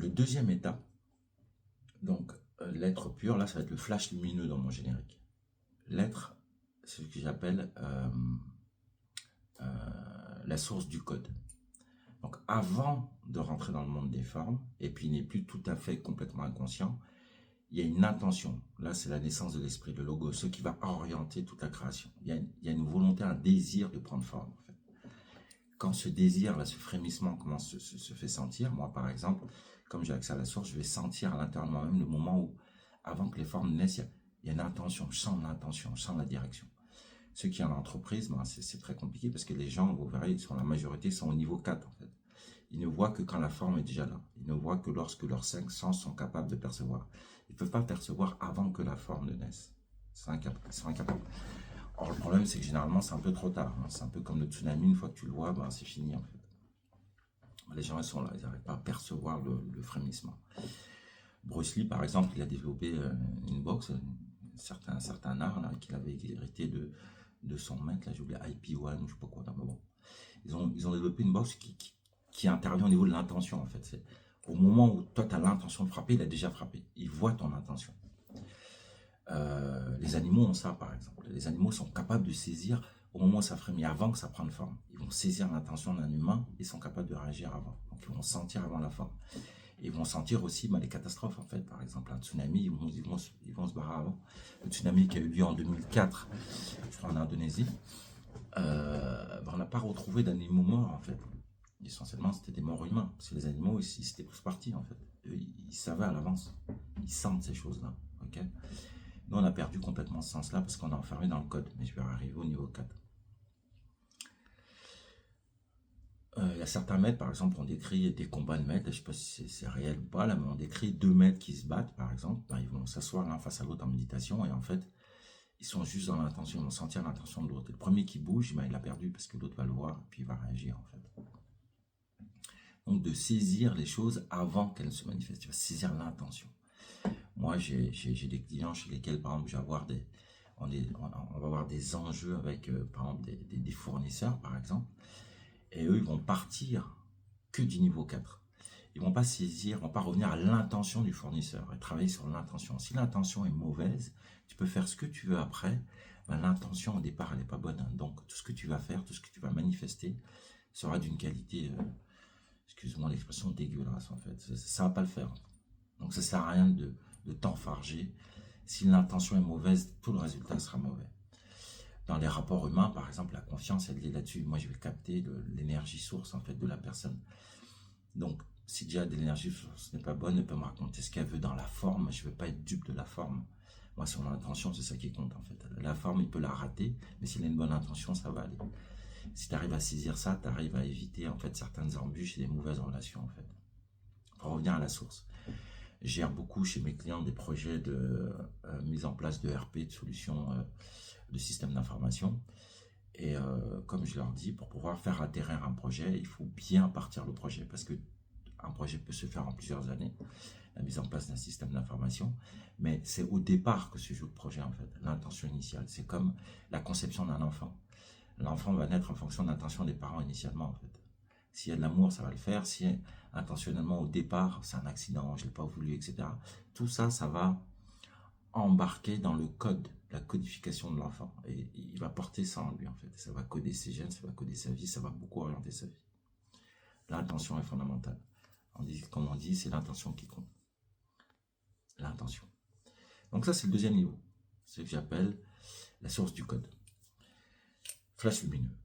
Le deuxième état, donc l'être pur, là ça va être le flash lumineux dans mon générique. L'être, c'est ce que j'appelle la source du code. Donc avant de rentrer dans le monde des formes, et puis il n'est plus tout à fait complètement inconscient, il y a une intention. Là, c'est la naissance de l'esprit, le logo, ce qui va orienter toute la création. Il y a une volonté, un désir de prendre forme. En fait. Quand ce désir, là, ce frémissement commence se fait sentir, moi par exemple, comme j'ai accès à la source, je vais sentir à l'intérieur de moi-même le moment où, avant que les formes naissent, il y a une intention, je sens l'intention, je sens la direction. Ceux qui ont l'entreprise, ben, c'est très compliqué parce que les gens, vous verrez, la majorité sont au niveau 4 en fait. Ils ne voient que quand la forme est déjà là. Ils ne voient que lorsque leurs 5 sens sont capables de percevoir. Ils ne peuvent pas percevoir avant que la forme ne naisse. Ils sont incapables. Or, le problème, c'est que généralement, c'est un peu trop tard. Hein. C'est un peu comme le tsunami, une fois que tu le vois, ben, c'est fini en fait. Les gens, ils sont là, ils n'arrivent pas à percevoir le frémissement. Bruce Lee, par exemple, il a développé une boxe, un certain art qu'il avait hérité de son maître, là, j'ai oublié, IP1 ou je sais pas quoi. Non, mais bon. Ils ont développé une boxe qui intervient au niveau de l'intention, en fait. C'est au moment où toi, tu as l'intention de frapper, il a déjà frappé. Il voit ton intention. Les animaux ont ça, par exemple. Les animaux sont capables de saisir au moment où ça frémit, avant que ça prenne forme. Ils vont saisir l'intention d'un humain et sont capables de réagir avant. Donc, ils vont sentir avant la forme. Ils vont sentir aussi les catastrophes, en fait. Par exemple, un tsunami, ils vont se barrer avant. Le tsunami qui a eu lieu en 2004, je crois, en Indonésie, on n'a pas retrouvé d'animaux morts, en fait. Essentiellement, c'était des morts humains. Parce que les animaux, ils s'étaient tous partis, en fait. Eux, ils savaient à l'avance. Ils sentent ces choses-là. Ok. Nous, on a perdu complètement ce sens-là parce qu'on est enfermé dans le code. Mais je vais arriver au niveau 4. Il y a certains maîtres, par exemple, on décrit des combats de maîtres, je ne sais pas si c'est réel ou pas, là, mais on décrit deux maîtres qui se battent, par exemple, ben, ils vont s'asseoir l'un face à l'autre en méditation, et en fait, ils sont juste dans l'intention, ils vont sentir l'intention de l'autre. Le premier qui bouge, ben, il a perdu parce que l'autre va le voir, et puis il va réagir, en fait. Donc, de saisir les choses avant qu'elles ne se manifestent, tu vas saisir l'intention. Moi, j'ai des clients chez lesquels, par exemple, on va avoir des enjeux avec, par exemple, des fournisseurs, par exemple, et eux, ils vont partir que du niveau 4. Ils ne vont pas saisir, ils ne vont pas revenir à l'intention du fournisseur et travailler sur l'intention. Si l'intention est mauvaise, tu peux faire ce que tu veux après, ben, l'intention au départ, elle n'est pas bonne. Donc, tout ce que tu vas faire, tout ce que tu vas manifester sera d'une qualité, excuse-moi l'expression, dégueulasse en fait. Ça ne va pas le faire. Donc, ça ne sert à rien de t'enfarger. Si l'intention est mauvaise, tout le résultat sera mauvais. Dans les rapports humains, par exemple, la confiance, elle est là-dessus. Moi, je vais capter l'énergie source, en fait, de la personne. Donc, si déjà de l'énergie source n'est pas bonne, elle peut me raconter ce qu'elle veut dans la forme. Je ne veux pas être dupe de la forme. Moi, son intention, c'est ça qui compte, en fait. La forme, il peut la rater, mais s'il a une bonne intention, ça va aller. Si tu arrives à saisir ça, tu arrives à éviter, en fait, certaines embûches et des mauvaises relations, en fait. Pour revenir à la source. Je gère beaucoup chez mes clients des projets de mise en place de RP, de solutions de systèmes d'information. Et comme je leur dis, pour pouvoir faire atterrir un projet, il faut bien partir le projet. Parce que un projet peut se faire en plusieurs années, la mise en place d'un système d'information. Mais c'est au départ que se joue le projet, en fait, l'intention initiale. C'est comme la conception d'un enfant. L'enfant va naître en fonction de l'intention des parents initialement, en fait. S'il y a de l'amour, ça va le faire. Si intentionnellement, au départ, c'est un accident, je ne l'ai pas voulu, etc. Tout ça, ça va embarquer dans le code, la codification de l'enfant. Et il va porter ça en lui, en fait. Ça va coder ses gènes, ça va coder sa vie, ça va beaucoup orienter sa vie. L'intention est fondamentale. Comme on dit, c'est l'intention qui compte. L'intention. Donc ça, c'est le deuxième niveau. C'est ce que j'appelle la source du code. Flash lumineux.